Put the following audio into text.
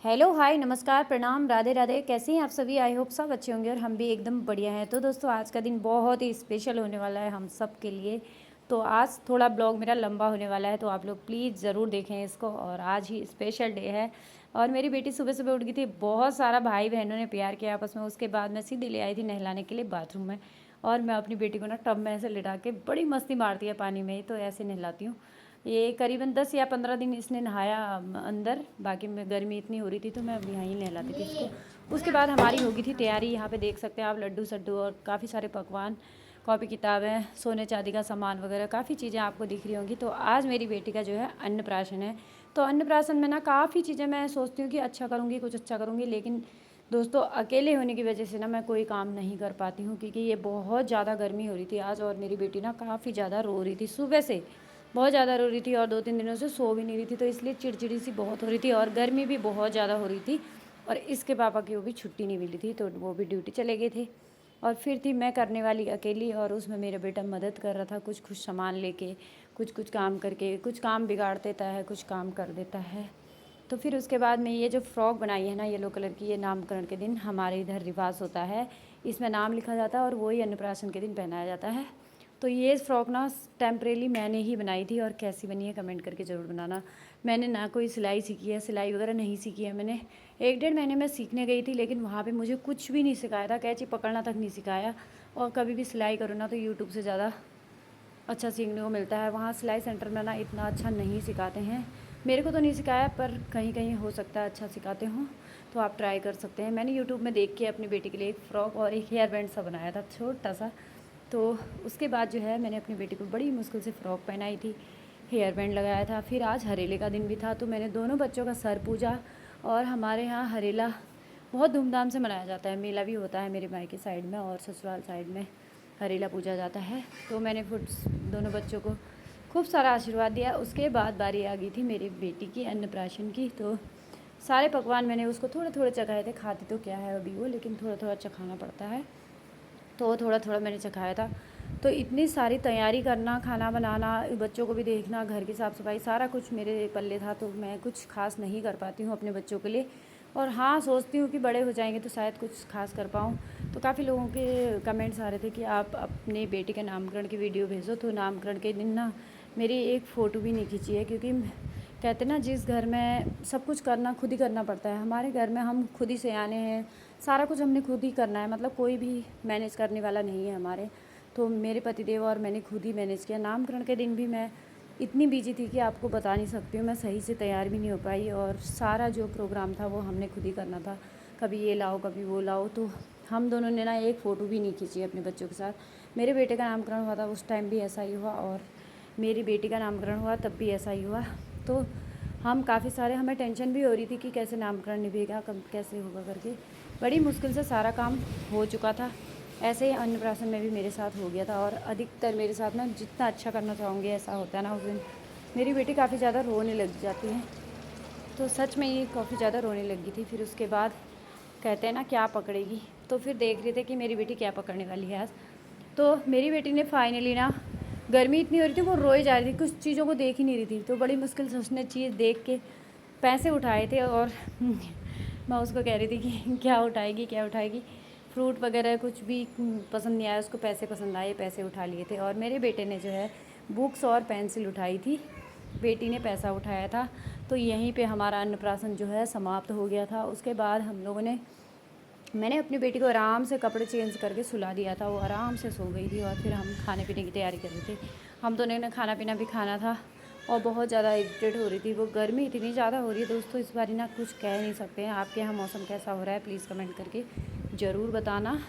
Hello hi नमस्कार प्रणाम राधे राधे। कैसे हैं आप सभी? आई होप सब अच्छे होंगे और हम भी एकदम बढ़िया हैं। तो दोस्तों आज का दिन बहुत ही स्पेशल होने वाला है हम सब के लिए। तो आज थोड़ा ब्लॉग मेरा लंबा होने वाला है, तो आप लोग प्लीज़ ज़रूर देखें इसको। और आज ही स्पेशल डे है और मेरी बेटी सुबह सुबह उठ गई थी। बहुत सारा भाई बहनों ने प्यार किया आपस में। उसके बाद मैं सीधे ले आई थी नहलाने के लिए बाथरूम में, और मैं अपनी बेटी को ना टब में ऐसे लिटा के बड़ी मस्ती मारती है पानी में ही, तो ऐसे नहलाती हूँ। ये करीबन 10 या 15 दिन इसने नहाया अंदर, बाकी में गर्मी इतनी हो रही थी तो मैं अब यहाँ ही नहलाती थी इसको। उसके बाद हमारी हो गई थी तैयारी। यहाँ पे देख सकते हैं आप लड्डू सड्डू और काफ़ी सारे पकवान, कॉपी किताबें, सोने चांदी का सामान वगैरह काफ़ी चीज़ें आपको दिख रही होंगी। तो आज मेरी बेटी का जो है अन्नप्राशन है। तो अन्नप्राशन में ना काफ़ी चीज़ें मैं सोचती हूँ कि अच्छा करूँगी, कुछ अच्छा करूँगी, लेकिन दोस्तों अकेले होने की वजह से ना मैं कोई काम नहीं कर पाती हूँ, क्योंकि ये बहुत ज़्यादा गर्मी हो रही थी आज। और मेरी बेटी ना काफ़ी ज़्यादा रो रही थी, सुबह से बहुत ज़्यादा रो रही थी और 2-3 दिनों से सो भी नहीं रही थी। तो इसलिए चिड़चिड़ी सी बहुत हो रही थी और गर्मी भी बहुत ज़्यादा हो रही थी। और इसके पापा की वो भी छुट्टी नहीं मिली थी, तो वो भी ड्यूटी चले गए थे। और फिर थी मैं करने वाली अकेली, और उसमें मेरा बेटा मदद कर रहा था, कुछ कुछ सामान लेके, कुछ कुछ काम करके। कुछ काम बिगाड़ देता है, कुछ काम कर देता है। तो फिर उसके बाद में ये जो फ्रॉक बनाई है ना येलो कलर की, ये नामकरण के दिन हमारे इधर रिवाज होता है, इसमें नाम लिखा जाता है और वही अन्नप्राशन के दिन पहनाया जाता है। तो ये फ़्रॉक ना टेम्परेली मैंने ही बनाई थी, और कैसी बनी है कमेंट करके ज़रूर बनाना। मैंने ना कोई सिलाई सीखी है, सिलाई वगैरह नहीं सीखी है मैंने। 1-1.5 महीने में सीखने गई थी, लेकिन वहाँ पे मुझे कुछ भी नहीं सिखाया था, कैंची पकड़ना तक नहीं सिखाया। और कभी भी सिलाई करो ना तो यूट्यूब से ज़्यादा अच्छा सीखने को मिलता है। वहाँ सिलाई सेंटर में ना इतना अच्छा नहीं सिखाते हैं। मेरे को तो नहीं सिखाया, पर कहीं कहीं हो सकता है अच्छा सिखाते हों, तो आप ट्राई कर सकते हैं। मैंने यूट्यूब में देख के अपनी बेटी के लिए एक फ़्रॉक और एक हेयर बैंड सा बनाया था, छोटा सा। तो उसके बाद जो है मैंने अपनी बेटी को बड़ी मुश्किल से फ़्रॉक पहनाई थी, हेयर बैंड लगाया था। फिर आज हरेले का दिन भी था, तो मैंने दोनों बच्चों का सर पूजा। और हमारे यहाँ हरेला बहुत धूमधाम से मनाया जाता है, मेला भी होता है मेरे मायके साइड में, और ससुराल साइड में हरेला पूजा जाता है। तो मैंने फिर दोनों बच्चों को खूब सारा आशीर्वाद दिया। उसके बाद बारी आ गई थी मेरी बेटी की अन्नप्राशन की। तो सारे पकवान मैंने उसको थोड़े थोड़े चखाए थे। खाती तो क्या है अभी वो, लेकिन थोड़ा थोड़ा चखाना पड़ता है, तो थोड़ा थोड़ा मैंने चखाया था। तो इतनी सारी तैयारी करना, खाना बनाना, बच्चों को भी देखना, घर की साफ़ सफाई, सारा कुछ मेरे पल्ले था। तो मैं कुछ खास नहीं कर पाती हूँ अपने बच्चों के लिए। और हाँ, सोचती हूँ कि बड़े हो जाएंगे तो शायद कुछ खास कर पाऊँ। तो काफ़ी लोगों के कमेंट्स आ रहे थे कि आप अपने बेटे के नामकरण की वीडियो भेजो। तो नामकरण के दिन ना मेरी एक फ़ोटो भी नहीं खींची है, क्योंकि कहते ना जिस घर में सब कुछ करना खुद ही करना पड़ता है, हमारे घर में हम खुद ही सियाने हैं, सारा कुछ हमने खुद ही करना है। मतलब कोई भी मैनेज करने वाला नहीं है हमारे। तो मेरे पतिदेव और मैंने खुद ही मैनेज किया। नामकरण के दिन भी मैं इतनी बिजी थी कि आपको बता नहीं सकती हूँ। मैं सही से तैयार भी नहीं हो पाई, और सारा जो प्रोग्राम था वो हमने खुद ही करना था। कभी ये लाओ कभी वो लाओ, तो हम दोनों ने ना एक फ़ोटो भी नहीं खींची अपने बच्चों के साथ। मेरे बेटे का नामकरण हुआ था उस टाइम भी ऐसा ही हुआ, और मेरी बेटी का नामकरण हुआ तब भी ऐसा ही हुआ। तो हम काफ़ी सारे, हमें टेंशन भी हो रही थी कि कैसे नामकरण निभेगा, कब कैसे होगा करके। बड़ी मुश्किल से सारा काम हो चुका था। ऐसे ही अन्नप्राशन में भी मेरे साथ हो गया था। और अधिकतर मेरे साथ ना जितना अच्छा करना चाहूँगी ऐसा होता है ना, उस दिन मेरी बेटी काफ़ी ज़्यादा रोने लग जाती है। तो सच में ये काफ़ी ज़्यादा रोने लगी थी। फिर उसके बाद कहते हैं ना क्या पकड़ेगी, तो फिर देख रहे थे कि मेरी बेटी क्या पकड़ने वाली है आज। तो मेरी बेटी ने फाइनली ना, गर्मी इतनी हो रही थी वो रोए जा रही थी, कुछ चीज़ों को देख ही नहीं रही थी। तो बड़ी मुश्किल से उसने चीज़ देख के पैसे उठाए थे, और मैं उसको कह रही थी कि क्या उठाएगी क्या उठाएगी। फ्रूट वगैरह कुछ भी पसंद नहीं आया उसको, पैसे पसंद आए, पैसे उठा लिए थे। और मेरे बेटे ने जो है बुक्स और पेंसिल उठाई थी, बेटी ने पैसा उठाया था। तो यहीं पे हमारा अन्नप्राशन जो है समाप्त हो गया था। उसके बाद हम लोगों ने, मैंने अपनी बेटी को आराम से कपड़े चेंज करके सुला दिया था, वो आराम से सो गई थी। और फिर हम खाने पीने की तैयारी कर रहे थे। हम दोनों ने खाना पीना भी खाना था, और बहुत ज़्यादा इरिटेट हो रही थी। वो गर्मी इतनी ज़्यादा हो रही है दोस्तों इस बार ना, कुछ कह नहीं सकते हैं। आपके यहाँ मौसम कैसा हो रहा है प्लीज़ कमेंट करके ज़रूर बताना।